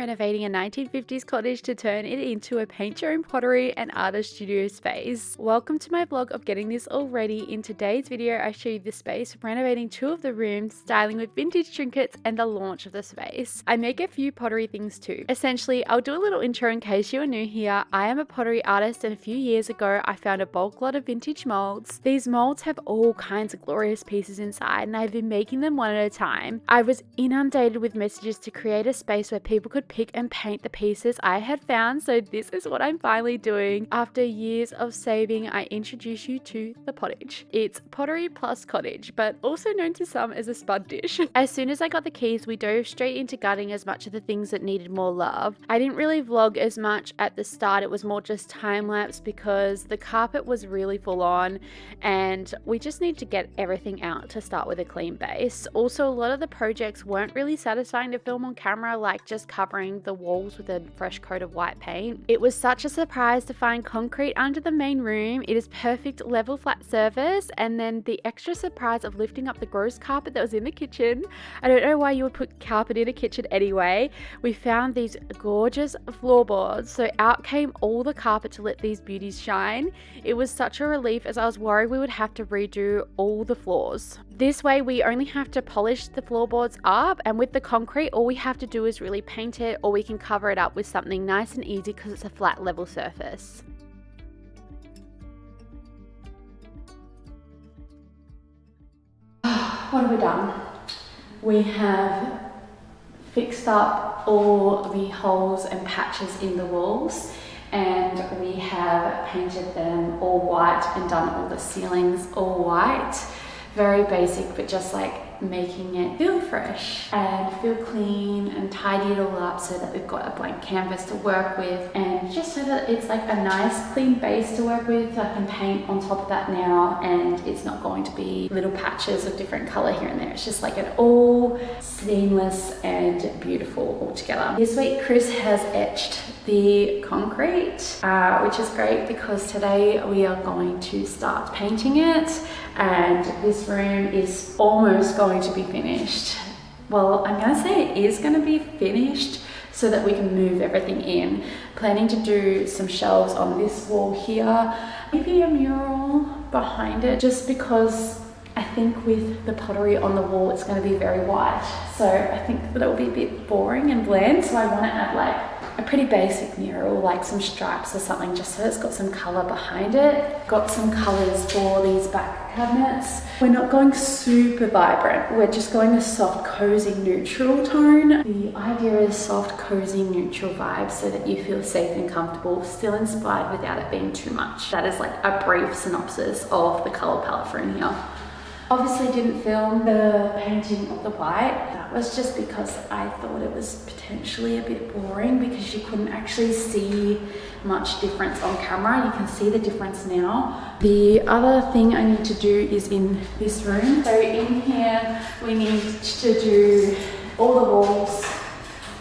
renovating a 1950s cottage to turn it into a paint your own pottery and artist studio space. Welcome to my vlog of getting this all ready. In today's video, I show you the space, renovating 2 of the rooms, styling with vintage trinkets, and the launch of the space. I make a few pottery things too. Essentially, I'll do a little intro in case you are new here. I am a pottery artist, and a few years ago, I found a bulk lot of vintage molds. These molds have all kinds of glorious pieces inside, and I've been making them one at a time. I was inundated with messages to create a space where people could pick and paint the pieces I had found, so this is what I'm finally doing. After years of saving, I introduce you to the pottage. It's pottery plus cottage, but also known to some as a spud dish. As soon as I got the keys, we dove straight into gutting as much of the things that needed more love. I didn't really vlog as much at the start, it was more just time-lapse because the carpet was really full on and we just need to get everything out to start with a clean base. Also, a lot of the projects weren't really satisfying to film on camera, like just covering the walls with a fresh coat of white paint. It was such a surprise to find concrete under the main room. It is perfect level flat surface, and then the extra surprise of lifting up the gross carpet that was in the kitchen. I don't know why you would put carpet in a kitchen anyway. We found these gorgeous floorboards, so out came all the carpet to let these beauties shine. It was such a relief as I was worried we would have to redo all the floors. This way we only have to polish the floorboards up, and with the concrete all we have to do is really paint it, or we can cover it up with something nice and easy because it's a flat level surface. What have we done? We have fixed up all the holes and patches in the walls, and we have painted them all white and done all the ceilings all white. Very basic, but just like making it feel fresh and feel clean and tidy it all up so that we've got a blank canvas to work with, and just so that it's like a nice clean base to work with. I can paint on top of that now and it's not going to be little patches of different color here and there. It's just like an all seamless and beautiful all together. This week Chris has etched the concrete, which is great because today we are going to start painting it, and this room is almost going to be finished. Well, I'm gonna say it is gonna be finished so that we can move everything in. Planning to do some shelves on this wall here, maybe a mural behind it, just because I think with the pottery on the wall it's going to be very white, so I think that it will be a bit boring and bland, so I want to add like a pretty basic mural, like some stripes or something, just so it's got some colour behind it. Got some colours for these back cabinets. We're not going super vibrant, we're just going a soft cozy neutral tone. The idea is soft cozy neutral vibes so that you feel safe and comfortable, still inspired without it being too much. That is like a brief synopsis of the colour palette for in here. Obviously didn't film the painting of the white. That was just because I thought it was potentially a bit boring because you couldn't actually see much difference on camera. You can see the difference now. The other thing I need to do is in this room. So in here we need to do all the walls,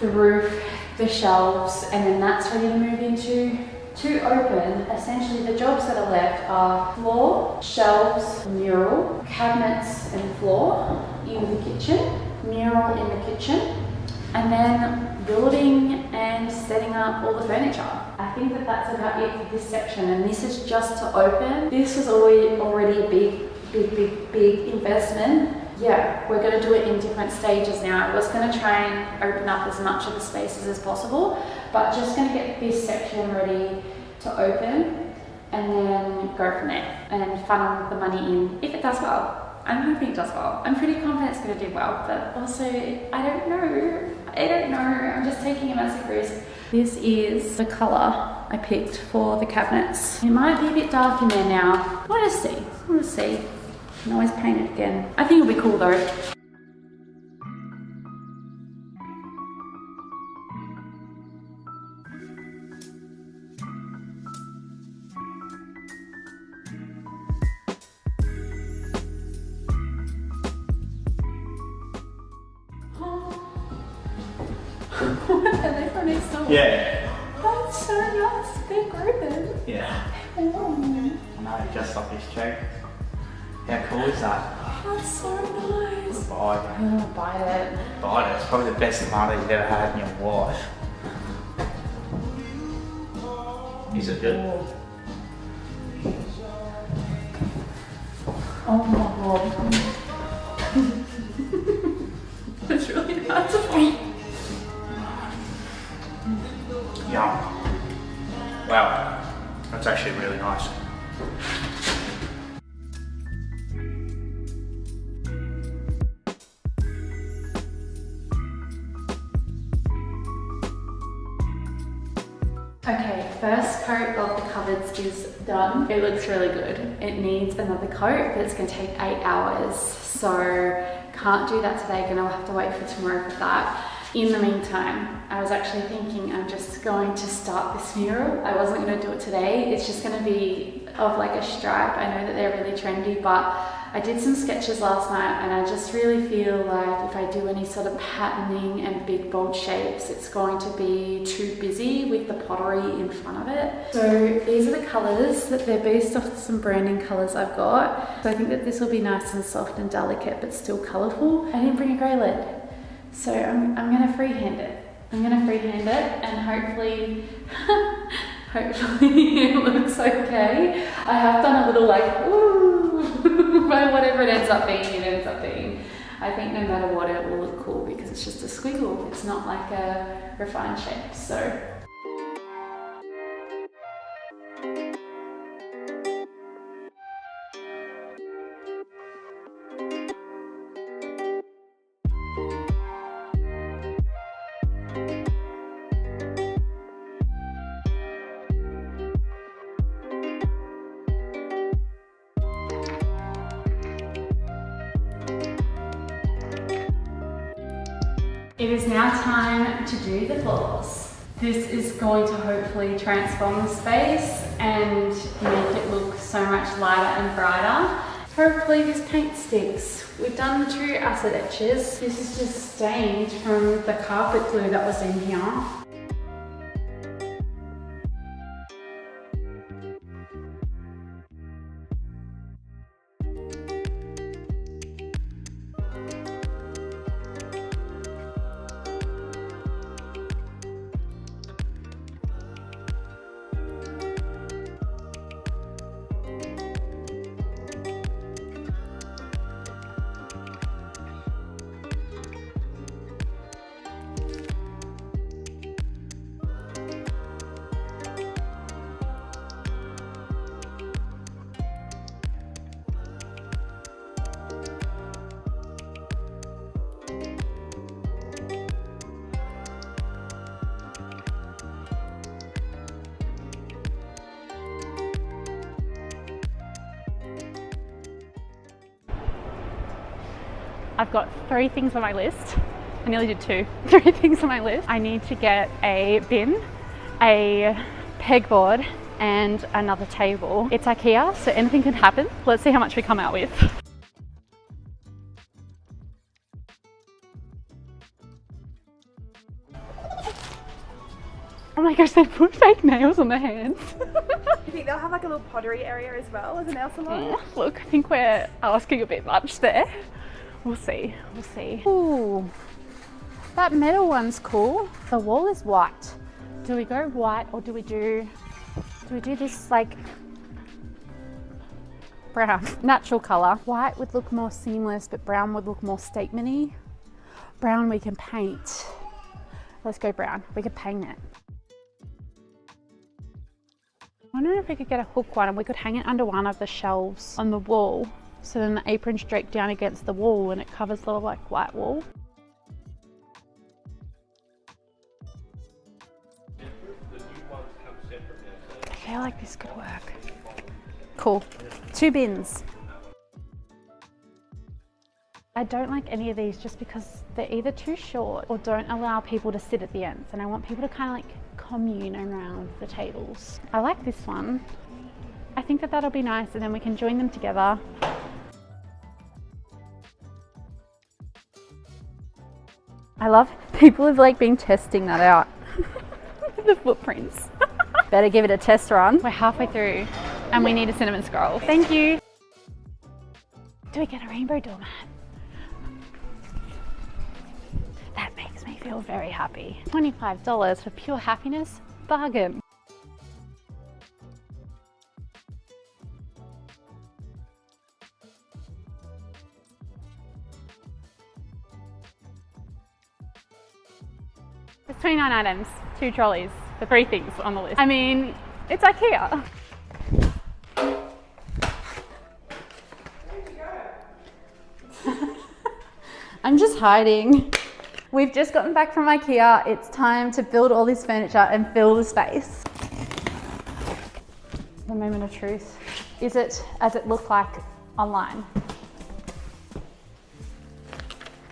the roof, the shelves, and then that's ready to move into. To open, essentially the jobs that are left are floor, shelves, mural, cabinets and floor in the kitchen, mural in the kitchen, and then building and setting up all the furniture. I think that that's about it for this section, and this is just to open. This was already a big investment. Yeah, we're going to do it in different stages now. I was going to try and open up as much of the spaces as possible, but just going to get this section ready to open and then go from there and funnel the money in if it does well. I'm hoping it does well. I'm pretty confident it's going to do well, but also I don't know. I'm just taking a massive risk. This is the colour I picked for the cabinets. It might be a bit dark in there now. We'll just see. You can always paint it again. I think it'll be cool though. Are they from next door? Yeah. That's so nice. They're grouping. Yeah. Oh. I know, just off his cheek. How cool is that? That's so nice. Buy it. I'm gonna buy it. Buy it. It's probably the best tomato you've ever had in your life. Is it good? Oh my god. It's really hard to eat. Yum. Wow, that's actually really nice. Okay, first coat of the cupboards is done. It looks really good. It needs another coat, but it's going to take 8 hours. So can't do that today, gonna have to wait for tomorrow for that. In the meantime, I was actually thinking I'm just going to start this mural. I wasn't going to do it today. It's just going to be of like a stripe. I know that they're really trendy, but I did some sketches last night and I just really feel like if I do any sort of patterning and big bold shapes, it's going to be too busy with the pottery in front of it. So these are the colours, that they're based off some branding colours I've got. So I think that this will be nice and soft and delicate, but still colourful. I didn't bring a grey lid. So I'm gonna freehand it. I'm gonna freehand it and hopefully, hopefully it looks okay. I have done a little like, ooh, but whatever it ends up being, it ends up being. I think no matter what, it will look cool because it's just a squiggle. It's not like a refined shape, so. It is now time to do the floors. This is going to hopefully transform the space and make it look so much lighter and brighter. Hopefully this paint sticks. We've done the 2 acid etches. This is just stained from the carpet glue that was in here. I've got 3 things on my list. I nearly did 2. 3 things on my list. I need to get a bin, a pegboard, and another table. It's IKEA, so anything can happen. Let's see how much we come out with. Oh my gosh, they put fake nails on the hands. You think they'll have like a little pottery area as well as a nail salon? Look, I think we're asking a bit much there. We'll see, we'll see. Ooh, that metal one's cool. The wall is white. Do we go white or do we do this like brown? Natural color. White would look more seamless, but brown would look more statement-y. Brown we can paint. Let's go brown. We could paint it. I wonder if we could get a hook one and we could hang it under one of the shelves on the wall. So then the apron's draped down against the wall and it covers the like white wall. I feel like this could work. Cool. 2 bins. I don't like any of these just because they're either too short or don't allow people to sit at the ends, and I want people to kind of like commune around the tables. I like this one. I think that that'll be nice, and then we can join them together. I love people have like been testing that out. The footprints. Better give it a test run. We're halfway through and we need a cinnamon scroll. Thank you. Do we get a rainbow doormat? That makes me feel very happy. $25 for pure happiness, bargain. There's 29 items, 2 trolleys for 3 things on the list. I mean, it's IKEA. I'm just hiding. We've just gotten back from IKEA. It's time to build all this furniture and fill the space. The moment of truth. Is it as it looked like online?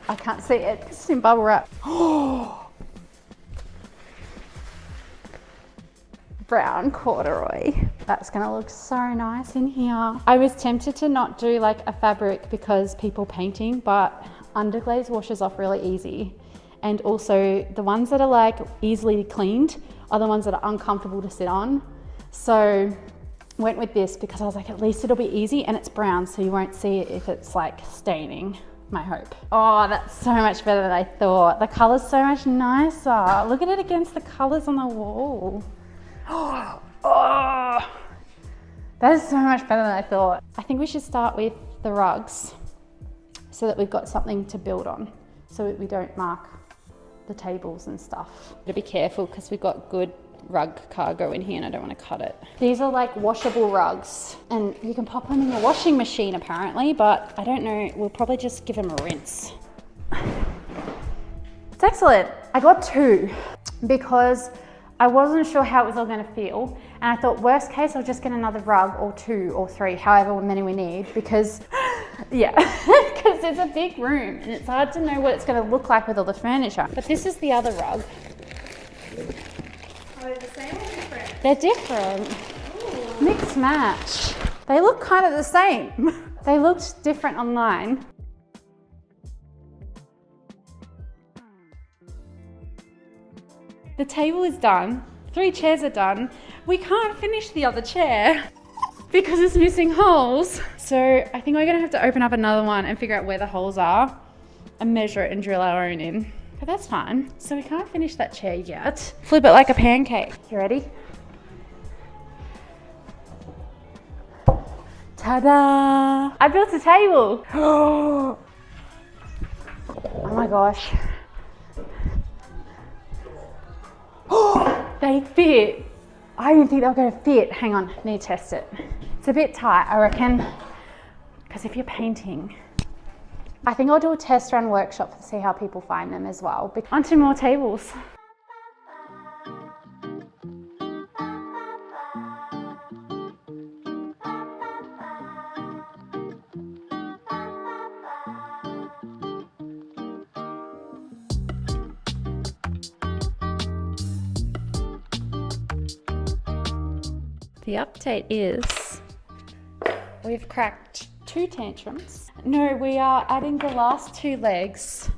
I can't see it. It's in bubble wrap. Brown corduroy. That's gonna look so nice in here. I was tempted to not do like a fabric because people painting, but underglaze washes off really easy. And also the ones that are like easily cleaned are the ones that are uncomfortable to sit on. So went with this because I was like, at least it'll be easy, and it's brown, so you won't see it if it's like staining, my hope. Oh, that's so much better than I thought. The color's so much nicer. Look at it against the colors on the wall. Oh, that is so much better than I thought. I think we should start with the rugs so that we've got something to build on, so we don't mark the tables and stuff. Gotta be careful because we've got good rug cargo in here and I don't want to cut it. These are like washable rugs and you can pop them in your washing machine apparently, but I don't know, we'll probably just give them a rinse. It's excellent. I got 2 because I wasn't sure how it was all going to feel, and I thought worst case I'll just get another rug or 2 or 3, however many we need, because yeah, because it's a big room and it's hard to know what it's going to look like with all the furniture. But this is the other rug. Are they the same or different? They're different. Ooh. Mix match. They look kind of the same. They looked different online. The table is done. 3 chairs are done. We can't finish the other chair because it's missing holes. So I think we're gonna have to open up another one and figure out where the holes are and measure it and drill our own in. But that's fine. So we can't finish that chair yet. Flip it like a pancake. You ready? Ta-da! I built a table. Oh my gosh. They fit. I didn't think they were going to fit. Hang on, need to test it. It's a bit tight, I reckon, because if you're painting, I think I'll do a test run workshop to see how people find them as well. Onto more tables. The update is we've cracked 2 tantrums. No, we are adding the last 2 legs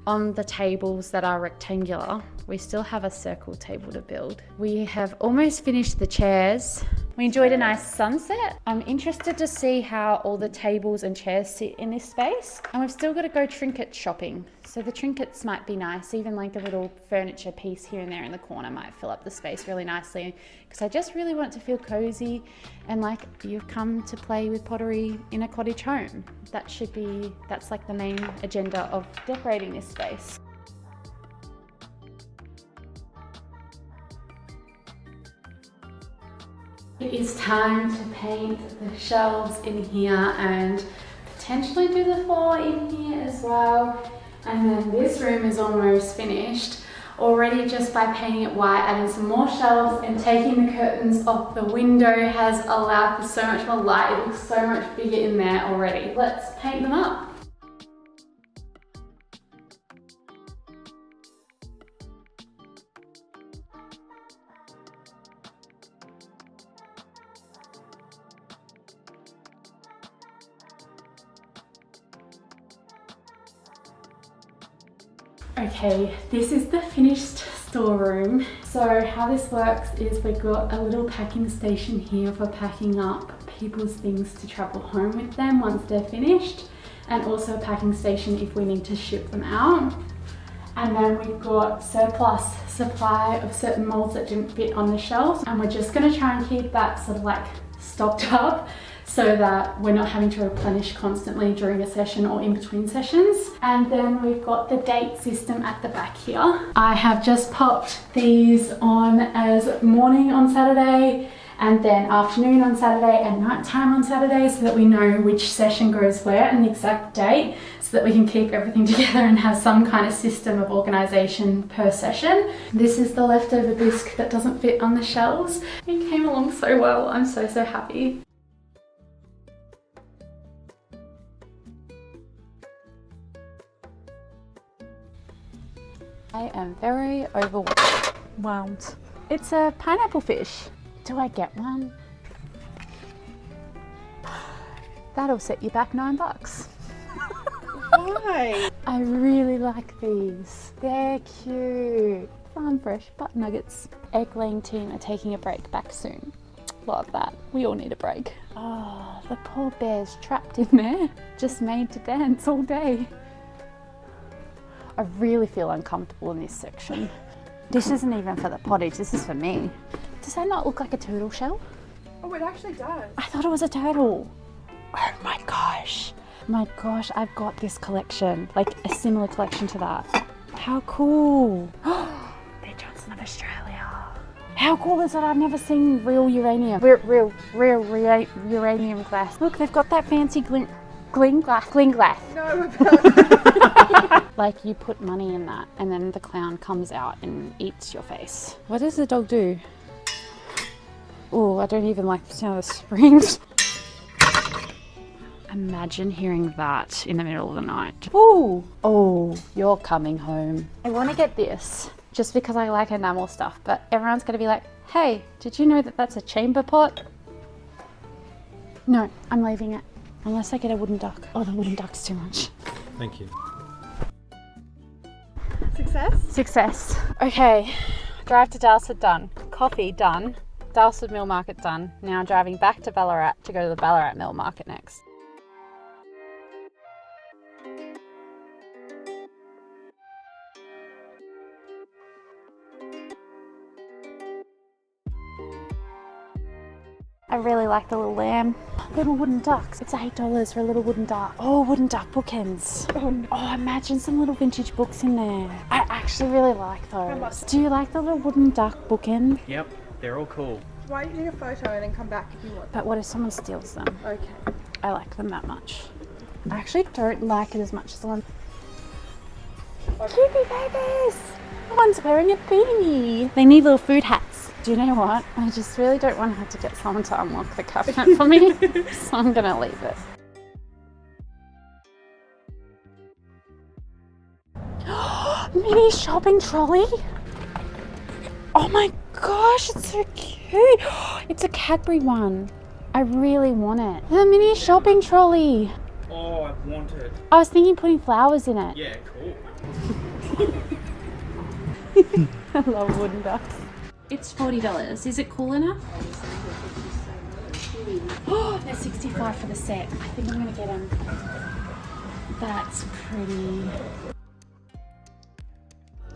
on the tables that are rectangular. We still have a circle table to build. We have almost finished the chairs. We enjoyed a nice sunset. I'm interested to see how all the tables and chairs sit in this space. And we've still got to go trinket shopping. So the trinkets might be nice. Even like a little furniture piece here and there in the corner might fill up the space really nicely. Because I just really want it to feel cozy and like you've come to play with pottery in a cottage home. That's like the main agenda of decorating this space. It is time to paint the shelves in here and potentially do the floor in here as well. And then this room is almost finished already just by painting it white, adding some more shelves and taking the curtains off the window has allowed for so much more light. It looks so much bigger in there already. Let's paint them up. Okay, this is the finished storeroom. So how this works is we've got a little packing station here for packing up people's things to travel home with them once they're finished, and also a packing station if we need to ship them out. And then we've got surplus supply of certain molds that didn't fit on the shelves, and we're just going to try and keep that sort of like stocked up so that we're not having to replenish constantly during a session or in between sessions. And then we've got the date system at the back here. I have just popped these on as morning on Saturday, and then afternoon on Saturday and nighttime on Saturday, so that we know which session goes where and the exact date, so that we can keep everything together and have some kind of system of organisation per session. This is the leftover bisque that doesn't fit on the shelves. It came along so well. I'm so happy. I am very overwhelmed. It's a pineapple fish. Do I get one? That'll set you back $9. Why? I really like these. They're cute. Farm fresh butt nuggets. Egg laying team are taking a break back soon. Love that. We all need a break. Oh, the poor bear's trapped in there. Just made to dance all day. I really feel uncomfortable in this section. This isn't even for the pottage, this is for me. Does that not look like a turtle shell? Oh, it actually does. I thought it was a turtle. Oh my gosh. My gosh, I've got this collection, like a similar collection to that. How cool. They're Johnson of Australia. How cool is that? I've never seen real uranium. Real uranium glass. Look, they've got that fancy gling glass. No, Like you put money in that and then the clown comes out and eats your face. What does the dog do? Oh, I don't even like the sound of the springs. Imagine hearing that in the middle of the night. Ooh, oh, you're coming home. I want to get this just because I like enamel stuff, but everyone's going to be like, hey, did you know that that's a chamber pot? No, I'm leaving it. Unless I get a wooden duck. Oh, the wooden duck's too much. Thank you. Success? Success. Okay, drive to Dalsford done. Coffee done. Dalsford Mill Market done. Now driving back to Ballarat to go to the Ballarat Mill Market next. I really like the little lamb. Little wooden ducks. It's $8 for a little wooden duck. Oh, wooden duck bookends. Oh, imagine some little vintage books in there. I actually really like those. Do you like the little wooden duck bookend? Yep, they're all cool. Why don't you take a photo and then come back if you want? But what if someone steals them? Okay. I like them that much. I actually don't like it as much as the one. Cutie babies! One's wearing a beanie. They need little food hats. Do you know what? I just really don't want to have to get someone to unlock the cabinet for me, so I'm gonna leave it. Mini shopping trolley? Oh my gosh, it's so cute. It's a Cadbury one. I really want it. The mini shopping trolley. Oh, I want it. I was thinking putting flowers in it. Yeah, cool. I love wooden ducks. It's $40. Is it cool enough? Oh, they're $65 for the set. I think I'm gonna get them. That's pretty.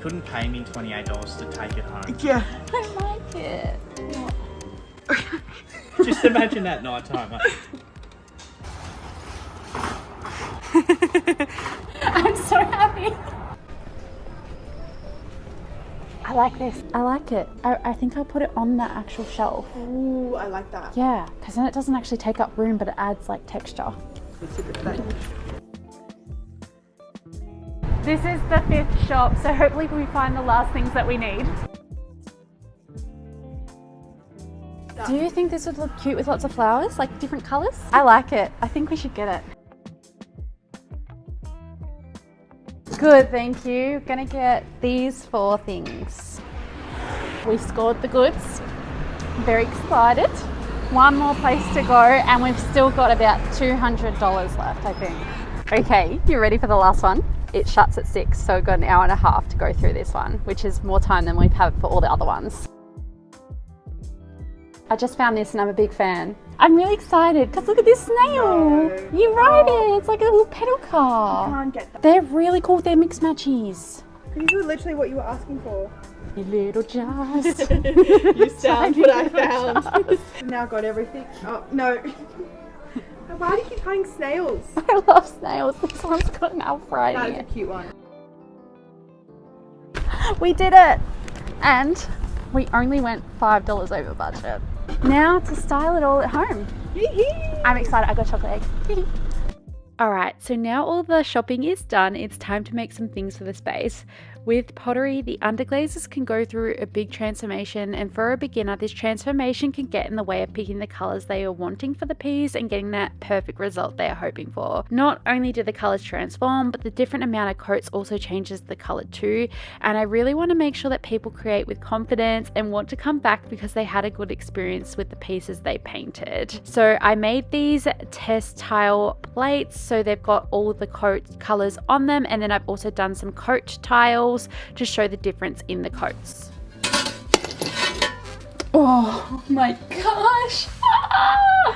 Couldn't pay me $28 to take it home. Yeah. I like it. Just imagine that night time. I'm so happy. I like this. I like it. I think I'll put it on the actual shelf. Ooh, I like that. Yeah, because then it doesn't actually take up room, but it adds like texture. That's a good thing. This is the 5th shop, so hopefully we find the last things that we need. Do you think this would look cute with lots of flowers, like different colours? I like it. I think we should get it. Good, thank you. Gonna get these 4 things. We scored the goods. Very excited. One more place to go and we've still got about $200 left, I think. Okay, you ready for the last one? It shuts at 6, so we've got an hour and a half to go through this one, which is more time than we've had for all the other ones. I just found this and I'm a big fan. I'm really excited because look at this snail. You ride it. It's like a little pedal car. I can't get that. They're really cool. They're mixed matchies. These were literally what you were asking for. You little jazz. You sound what I found. Now got everything. Oh, no. Why do you keep finding snails? I love snails. This one's got an elf That riding is a it. cute one. We did it! And we only went $5 over budget. Now to style it all at home. I'm excited. I got chocolate egg. Alright, so now all the shopping is done, it's time to make some things for the space. With pottery, the underglazes can go through a big transformation, and for a beginner, this transformation can get in the way of picking the colours they are wanting for the piece and getting that perfect result they are hoping for. Not only do the colours transform, but the different amount of coats also changes the colour too, and I really want to make sure that people create with confidence and want to come back because they had a good experience with the pieces they painted. So I made these test tile plates, so they've got all the coat colours on them, and then I've also done some coat tiles to show the difference in the coats. Oh my gosh!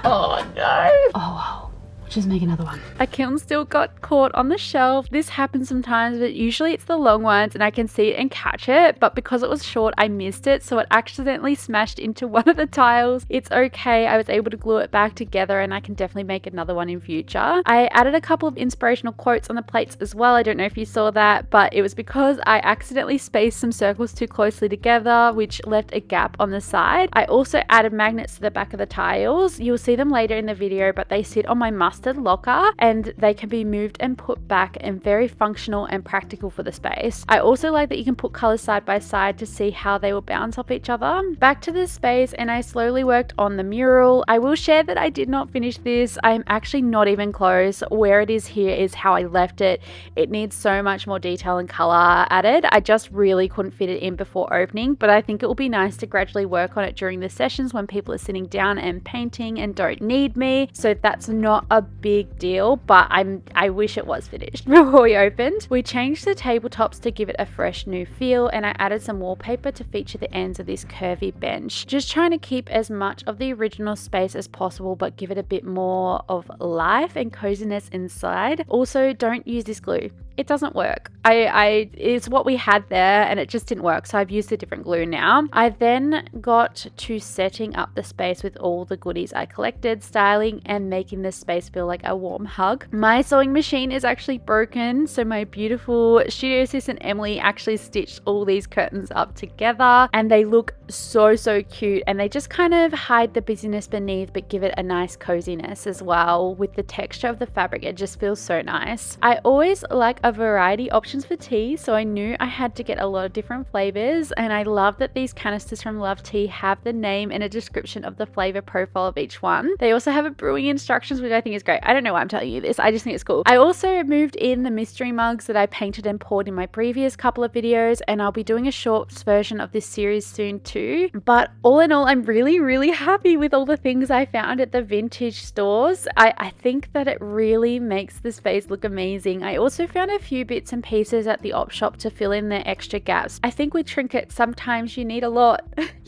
Oh no! Oh wow. Just make another one. A kiln still got caught on the shelf. This happens sometimes, but usually it's the long ones and I can see it and catch it, but because it was short I missed it, so it accidentally smashed into one of the tiles. It's okay, I was able to glue it back together and I can definitely make another one in future. I added a couple of inspirational quotes on the plates as well. I don't know if you saw that, but it was because I accidentally spaced some circles too closely together, which left a gap on the side. I also added magnets to the back of the tiles. You'll see them later in the video, but they sit on my mustard locker and they can be moved and put back, and very functional and practical for the space. I also like that you can put colors side by side to see how they will bounce off each other. Back to the space, and I slowly worked on the mural. I will share that I did not finish this. I'm actually not even close. Where it is here is how I left it. It needs so much more detail and color added. I just really couldn't fit it in before opening, but I think it will be nice to gradually work on it during the sessions when people are sitting down and painting and don't need me. So that's not a big deal, but I wish it was finished before we opened. We changed the tabletops to give it a fresh new feel, and I added some wallpaper to feature the ends of this curvy bench. Just trying to keep as much of the original space as possible, but give it a bit more of life and coziness inside. Also, don't use this glue. It doesn't work. It's what we had there and it just didn't work, so I've used a different glue now. I then got to setting up the space with all the goodies I collected, styling and making this space feel like a warm hug. My sewing machine is actually broken, so my beautiful studio assistant Emily actually stitched all these curtains up together, and they look so cute, and they just kind of hide the busyness beneath but give it a nice coziness as well. With the texture of the fabric, it just feels so nice. I always like a variety options for tea, so I knew I had to get a lot of different flavors, and I love that these canisters from Love Tea have the name and a description of the flavor profile of each one. They also have a brewing instructions, which I think is great. I don't know why I'm telling you this, I just think it's cool. I also moved in the mystery mugs that I painted and poured in my previous couple of videos, and I'll be doing a shorts version of this series soon too. But all in all, I'm really happy with all the things I found at the vintage stores. I think that it really makes the space look amazing. I also found a few bits and pieces at the op shop to fill in the extra gaps. I think with trinkets sometimes you need a lot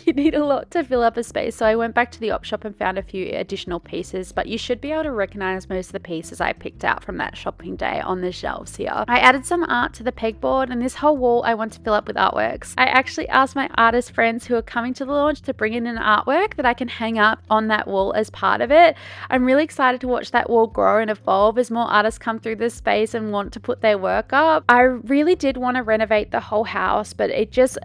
you need a lot to fill up a space, so I went back to the op shop and found a few additional pieces, but you should be able to recognize most of the pieces I picked out from that shopping day on the shelves here. I added some art to the pegboard, and this whole wall I want to fill up with artworks. I actually asked my artist friends who are coming to the launch to bring in an artwork that I can hang up on that wall as part of it. I'm really excited to watch that wall grow and evolve as more artists come through this space and want to put their work up. I really did want to renovate the whole house, but it just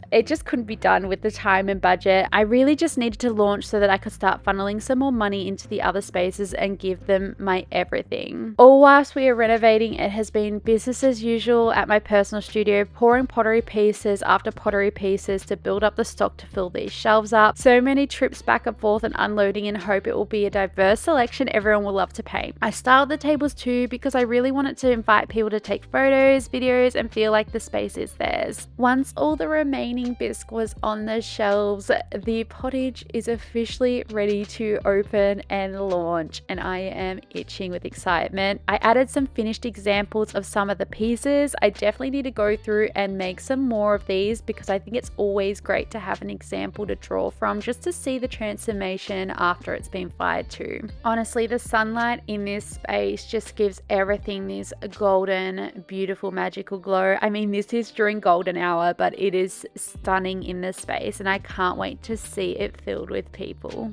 couldn't be done with the time and budget. I really just needed to launch so that I could start funneling some more money into the other spaces and give them my everything. All whilst we are renovating, it has been business as usual at my personal studio, pouring pottery pieces after pottery pieces to build up the stock to fill these shelves up. So many trips back and forth and unloading, and hope it will be a diverse selection everyone will love to paint. I styled the tables too because I really wanted to invite people to take photos, videos, and feel like the space is theirs. Once all the remaining bisque was on the shelves, the pottage is officially ready to open and launch, and I am itching with excitement. I added some finished examples of some of the pieces. I definitely need to go through and make some more of these because I think it's always great to have an example to draw from just to see the transformation after it's been fired too. Honestly, the sunlight in this space just gives everything this golden, beautiful, magical glow. I mean, this is during golden hour, but it is stunning in this space, and I can't wait to see it filled with people.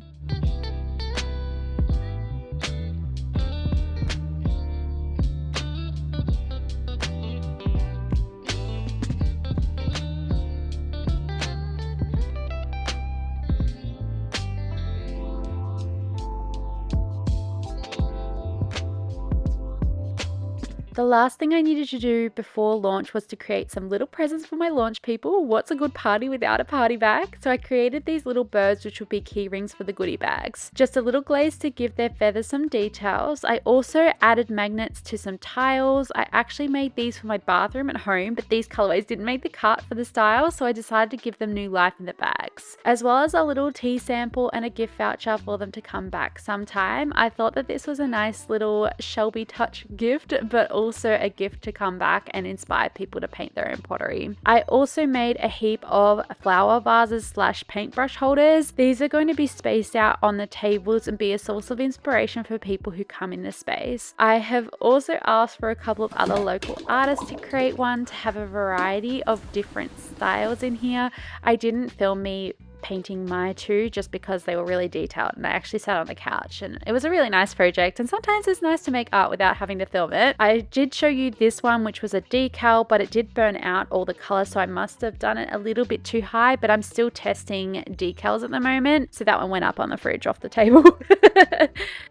The last thing I needed to do before launch was to create some little presents for my launch people. What's a good party without a party bag? So I created these little birds, which will be key rings for the goodie bags. Just a little glaze to give their feathers some details. I also added magnets to some tiles. I actually made these for my bathroom at home, but these colorways didn't make the cut for the style, so I decided to give them new life in the bags. As well as a little tea sample and a gift voucher for them to come back sometime. I thought that this was a nice little Shelby touch gift, but also a gift to come back and inspire people to paint their own pottery. I also made a heap of flower vases / paintbrush holders. These are going to be spaced out on the tables and be a source of inspiration for people who come in the space. I have also asked for a couple of other local artists to create one to have a variety of different styles in here. I didn't film me painting my two just because they were really detailed, and I actually sat on the couch and it was a really nice project, and sometimes it's nice to make art without having to film it. I did show you this one, which was a decal, but it did burn out all the color, so I must have done it a little bit too high, but I'm still testing decals at the moment, so that one went up on the fridge off the table.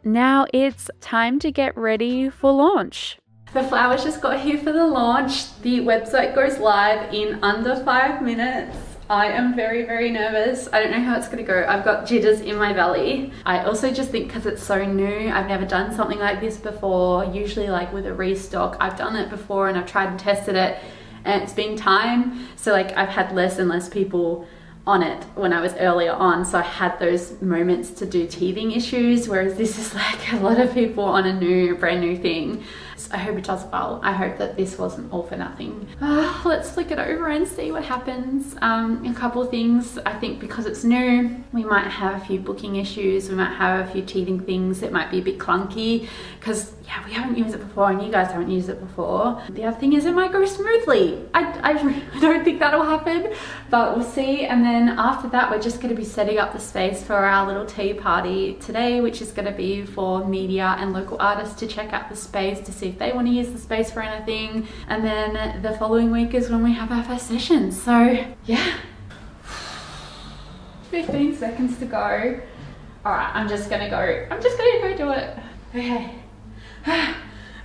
Now it's time to get ready for launch. The flowers just got here for the launch. The website goes live in under 5 minutes. I am very, very nervous. I don't know how it's gonna go. I've got jitters in my belly. I also just think because it's so new, I've never done something like this before. Usually like with a restock, I've done it before and I've tried and tested it and it's been time. So like I've had less and less people on it when I was earlier on, so I had those moments to do teething issues, whereas this is like a lot of people on a brand new thing. So I hope it does well. I hope that this wasn't all for nothing. Let's flick it over and see what happens. A couple of things. I think because it's new, we might have a few booking issues, we might have a few teething things. It might be a bit clunky because yeah, we haven't used it before and you guys haven't used it before. The other thing is it might go smoothly. I don't think that'll happen, but we'll see. And then after that, we're just going to be setting up the space for our little tea party today, which is going to be for media and local artists to check out the space to see if they want to use the space for anything. And then the following week is when we have our first session. So yeah, 15 seconds to go. All right, I'm just gonna go do it. Okay.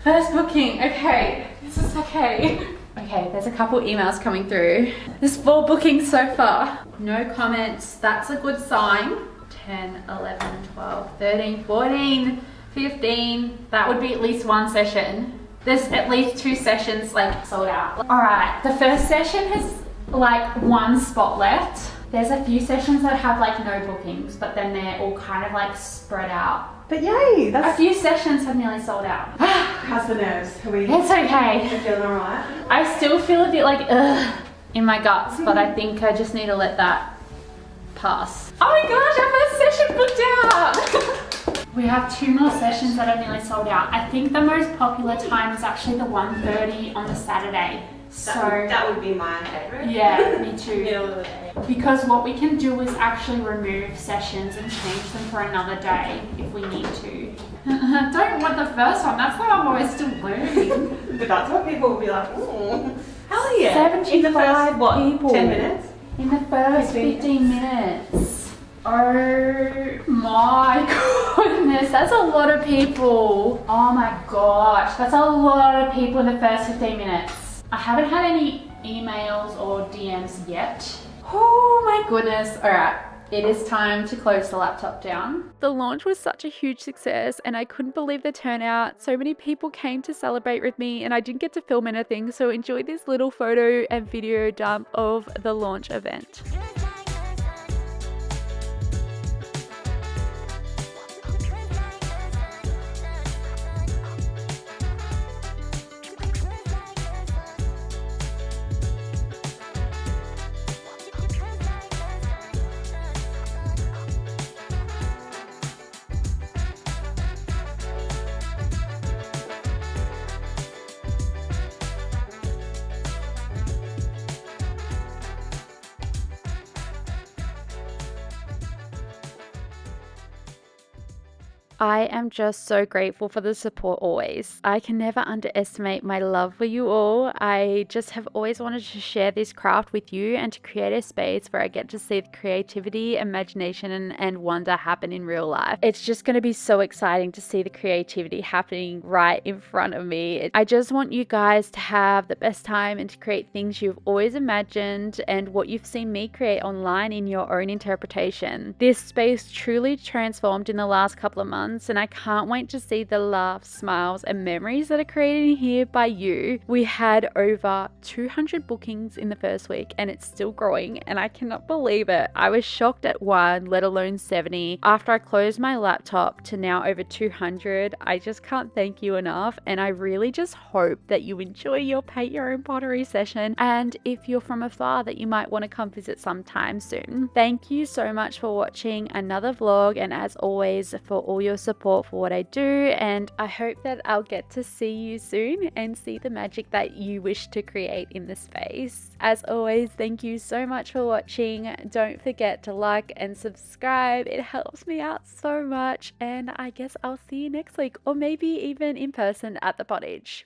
First booking. Okay, this is okay. Okay, there's a couple emails coming through. There's 4 bookings so far. No comments, that's a good sign. 10, 11, 12, 13, 14, 15. That would be at least one session. There's at least 2 sessions like sold out. All right, the first session has like 1 spot left. There's a few sessions that have like no bookings, but then they're all kind of like spread out. But yay, A few sessions have nearly sold out. how's the nerves? It's okay. You feeling alright? I still feel a bit like ugh in my guts, but I think I just need to let that pass. Oh my gosh, our first session booked out! We have 2 more sessions that are nearly sold out. I think the most popular time is actually the 1:30 on the Saturday. That would be my favourite. Yeah, me too. Middle of the day. Because what we can do is actually remove sessions and change them for another day if we need to. Don't want the first one, that's how I'm always still learning. But that's what people will be like, ooh, hell yeah. 75 in the first, what, people. 10 minutes? In the first 15 minutes. Oh my goodness, that's a lot of people. Oh my gosh, that's a lot of people in the first 15 minutes. I haven't had any emails or DMs yet. Oh my goodness. All right, it is time to close the laptop down. The launch was such a huge success and I couldn't believe the turnout. So many people came to celebrate with me and I didn't get to film anything. So enjoy this little photo and video dump of the launch event. I am just so grateful for the support always. I can never underestimate my love for you all. I just have always wanted to share this craft with you and to create a space where I get to see the creativity, imagination, and wonder happen in real life. It's just going to be so exciting to see the creativity happening right in front of me. I just want you guys to have the best time and to create things you've always imagined and what you've seen me create online in your own interpretation. This space truly transformed in the last couple of months, and I can't wait to see the laughs, smiles, and memories that are created in here by you. We had over 200 bookings in the first week, and it's still growing, and I cannot believe it. I was shocked at one, let alone 70. After I closed my laptop to now over 200, I just can't thank you enough, and I really just hope that you enjoy your Paint Your Own Pottery session, and if you're from afar, that you might want to come visit sometime soon. Thank you so much for watching another vlog, and as always, for all your support for what I do, and I hope that I'll get to see you soon and see the magic that you wish to create in the space. As always, thank you so much for watching. Don't forget to like and subscribe. It helps me out so much, and I guess I'll see you next week, or maybe even in person at the cottage.